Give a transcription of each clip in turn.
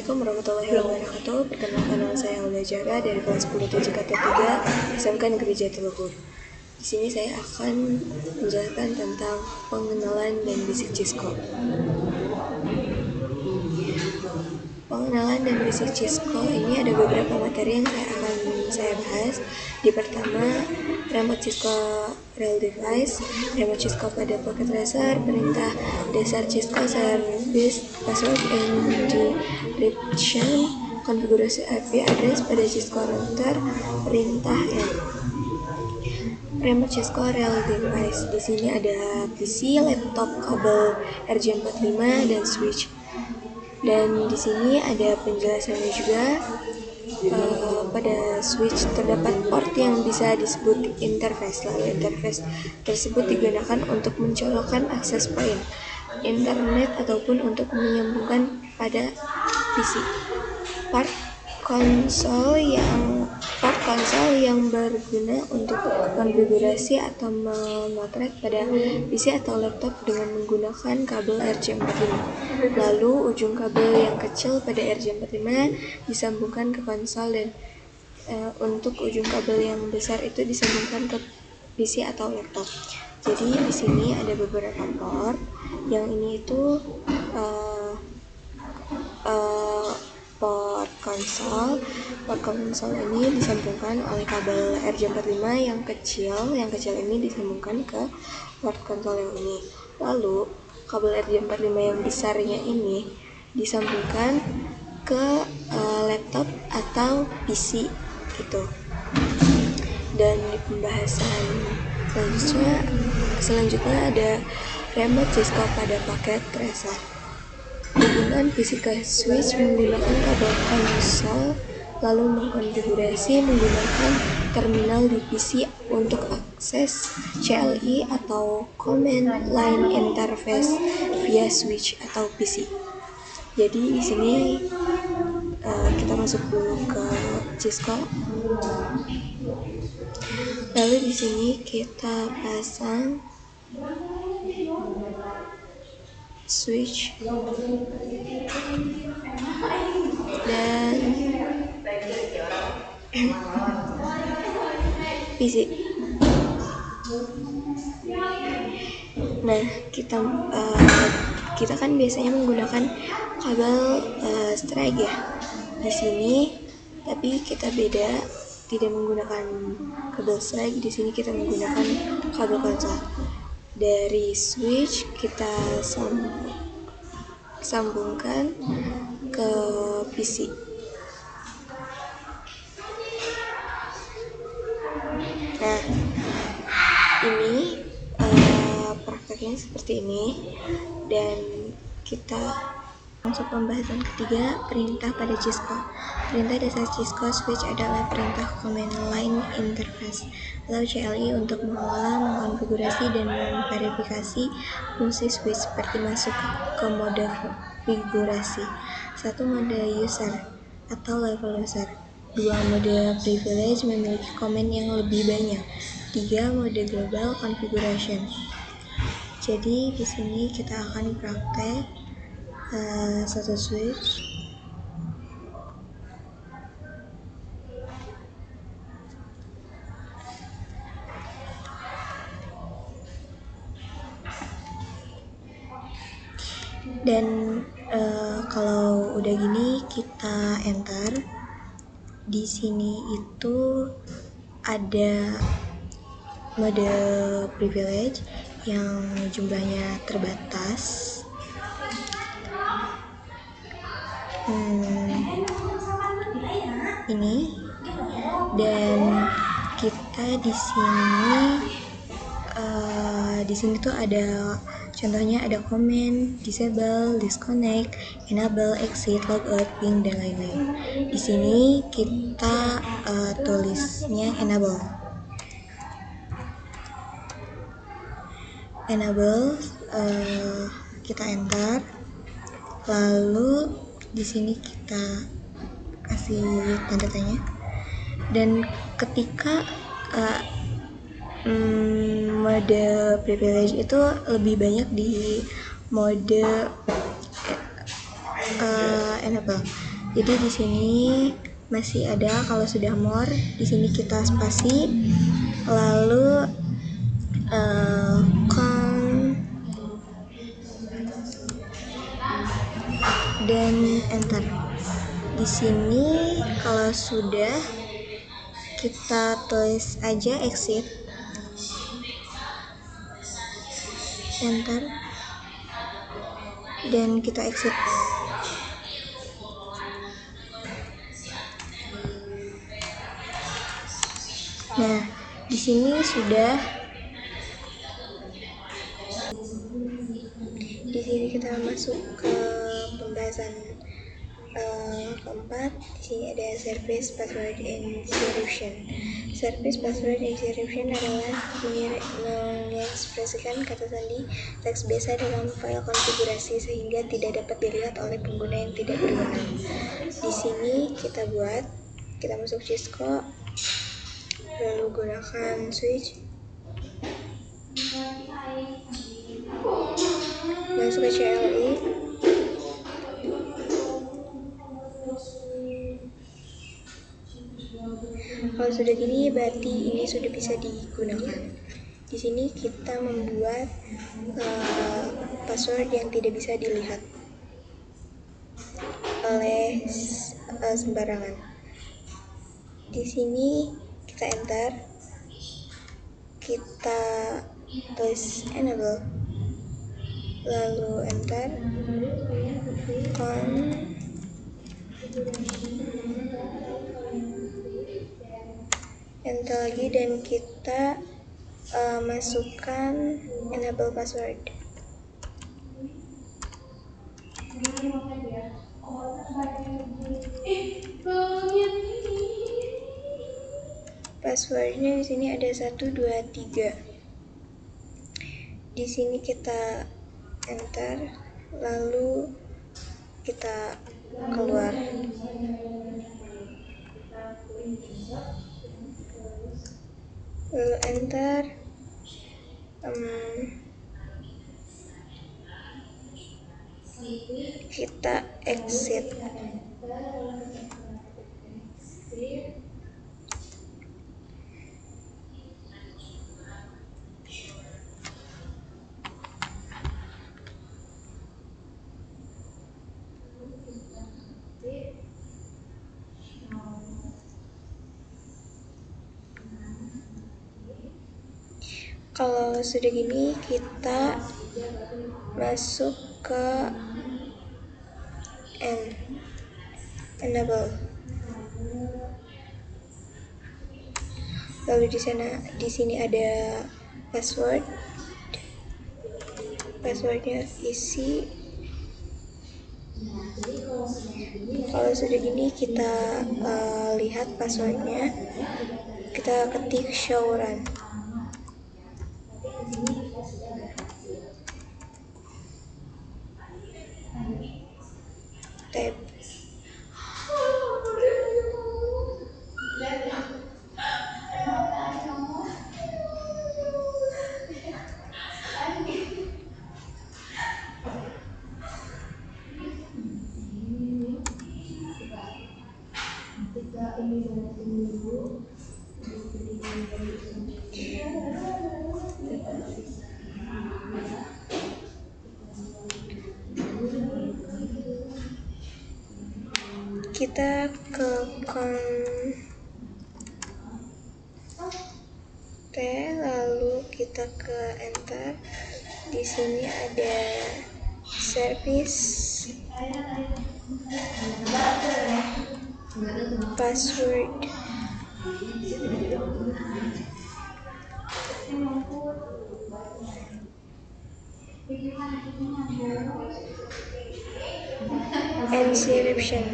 Assalamualaikum warahmatullahi wabarakatuh. Perkenalkan, nama saya Aulia Jara dari kelas 10 TJKT 3 SMK Negeri Jatiluhur. Di sini saya akan menjelaskan tentang pengenalan dan basic Cisco. Pengenalan dan basic Cisco ini ada beberapa materi yang saya bahas. Di pertama, remote Cisco real device, remote Cisco pada pocket tracer, perintah dasar Cisco service, password encryption, konfigurasi IP address pada Cisco router, perintah remote Cisco real device. Di sini ada PC, laptop, kabel RJ45 dan switch. Dan di sini ada penjelasannya juga. Pada switch terdapat port yang bisa disebut interface. Lalu interface tersebut digunakan untuk mencolokkan akses point internet ataupun untuk menyambungkan pada PC. Part konsol yang berguna untuk konfigurasi atau memotret pada PC atau laptop dengan menggunakan kabel RJ45. Lalu ujung kabel yang kecil pada RJ45 disambungkan ke konsol dan untuk ujung kabel yang besar itu disambungkan ke PC atau laptop. Jadi di sini ada beberapa port. Yang ini itu port konsol. Port konsol ini disambungkan oleh kabel RJ45 yang kecil ini disambungkan ke port konsol yang ini. Lalu kabel RJ45 yang besarnya ini disambungkan ke laptop atau PC gitu. Dan di pembahasan selanjutnya ada remote Cisco pada paket tracer. Hubungan PC ke switch menggunakan kabel konsol, lalu mengkonfigurasi menggunakan terminal di PC untuk akses CLI atau Command Line Interface via switch atau PC. Jadi di sini kita masuk dulu ke Cisco. Lalu di sini kita pasang switch dan PC. Nah, kita kan biasanya menggunakan kabel strike ya di sini, tapi kita beda, tidak menggunakan kabel strike. Di sini kita menggunakan kabel konsol. Dari switch kita sambungkan ke PC. Nah, ini prakteknya seperti ini. Dan kita masuk pembahasan ketiga, perintah pada Cisco. Perintah dasar Cisco switch adalah perintah Command Line Interface atau CLI untuk mengelola, mengkonfigurasi, dan memverifikasi fungsi switch seperti masuk ke mode konfigurasi. 1. Mode user atau level user. 2. Mode privilege memiliki komen yang lebih banyak. 3. Mode global configuration. Jadi di sini kita akan praktek satu switch. Dan kalau udah gini kita enter. Di sini itu ada mode privilege yang jumlahnya terbatas. Ini, dan kita di sini tuh ada contohnya, ada comment, disable, disconnect, enable, exit, logout, ping, dan lain-lain. Di sini kita tulisnya enable. Kita enter. Lalu di sini kita kasih tanda tanya. Dan ketika mode privilege itu lebih banyak di mode enable. Jadi di sini masih ada kalau sudah more, di sini kita spasi, lalu dan enter. Di sini kalau sudah kita tulis aja exit, enter, dan kita exit. Nah, di sini sudah. Di sini kita masuk ke pembahasan keempat. Di sini ada service password encryption. Service password encryption adalah mengekspresikan kata sandi teks biasa dalam file konfigurasi sehingga tidak dapat dilihat oleh pengguna yang tidak berwenang. Di sini kita masuk Cisco, lalu gunakan switch, masuk ke CLI, kalau sudah gini berarti ini sudah bisa digunakan. Di sini kita membuat password yang tidak bisa dilihat oleh sembarangan. Di sini kita enter, kita tulis enable, lalu enter, enter lagi, dan kita masukkan enable password. Passwordnya di sini ada 1, 2, 3. Di sini kita enter, lalu kita keluar. Lalu enter, kita exit. Kalau sudah gini, kita masuk ke enable. Lalu di sini ada password. Passwordnya isi. Kalau sudah gini, kita lihat passwordnya. Kita ketik show run. Tab. Kita ke lalu kita ke enter. Di sini ada service password. Encryption.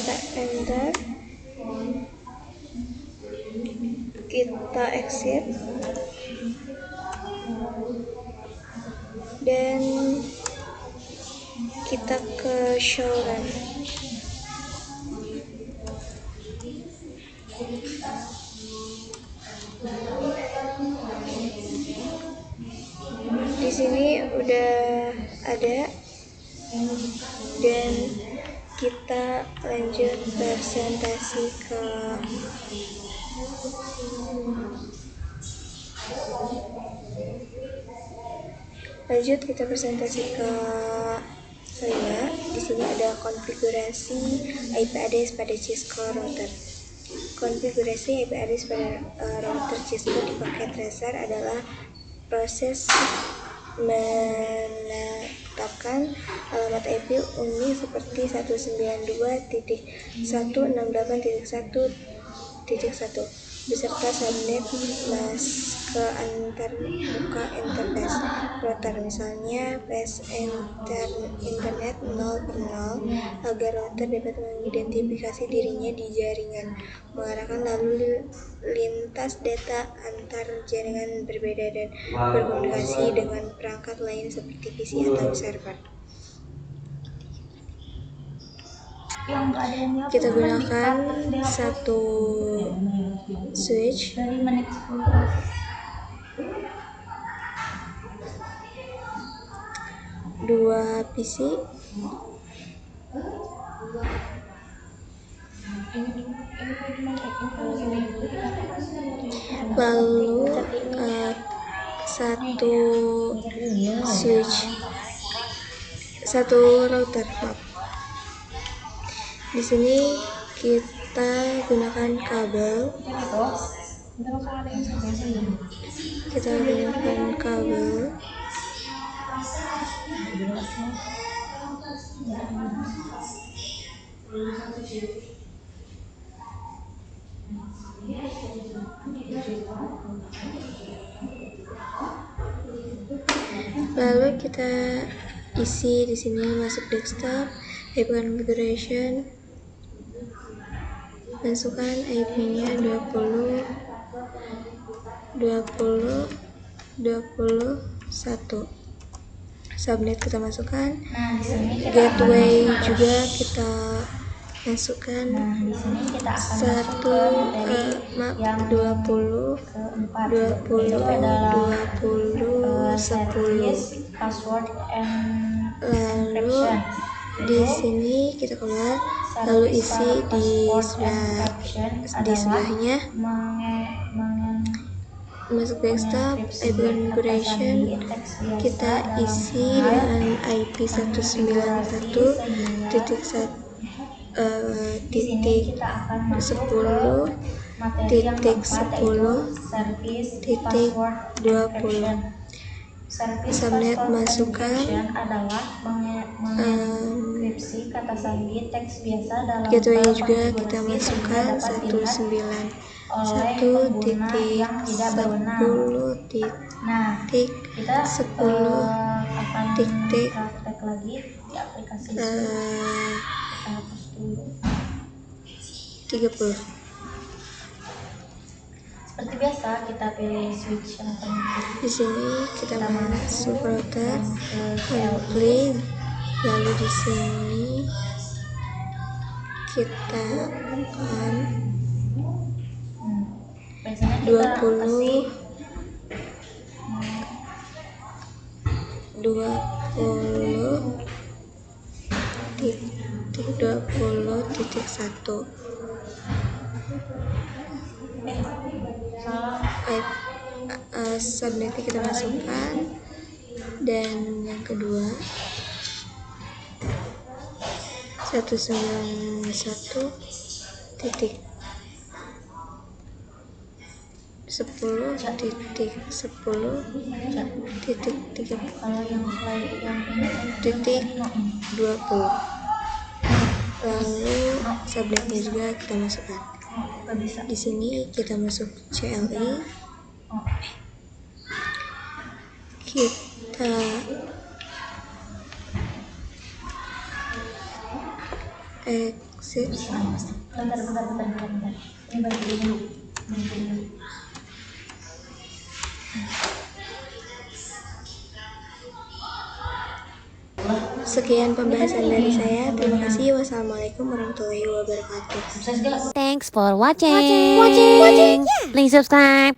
kita enter, kita exit, dan kita ke show run. Di sini udah ada, dan kita lanjut presentasi ke kelima. Di sini ada konfigurasi IP address pada Cisco router. Konfigurasi IP address pada router Cisco di paket tracer adalah proses menetapkan alamat IP unik seperti 192.168.1.1 beserta subnet maske antarmuka interface router, misalnya flash internet 0/0, agar router dapat mengidentifikasi dirinya di jaringan, mengarahkan lalu lintas data antar jaringan berbeda, dan berkomunikasi dengan perangkat lain seperti PC atau server. Kita gunakan satu switch, dua PC, lalu satu router. Di sini kita gunakan kabel. Lalu kita isi di sini, masuk desktop, IP configuration, masukkan IP-nya 20.20.21. Subnet kita masukkan, gateway juga kita masukkan, 20.20.10. Lalu di sini kita keluar, lalu isi di sebelahnya, masuk desktop, IP configuration, kita isi dengan IP 191.10.10.20. Subnet masukkan, gateway juga kita masukkan 1.10.10.30. Seperti biasa kita pilih switch yang paling kiri. Di sini kita masuk router, klik, lalu di sini kita on 20.20.1. Subnetnya kita masukkan, dan yang kedua 191.10.10.20. Lalu subnetnya juga kita masukkan. Di sini kita masuk CLI, kita Sip. Bentar. Ini balik dulu. Sekian pembahasan dari saya. Terima kasih. Wassalamualaikum warahmatullahi wabarakatuh. Thanks for watching. Please subscribe.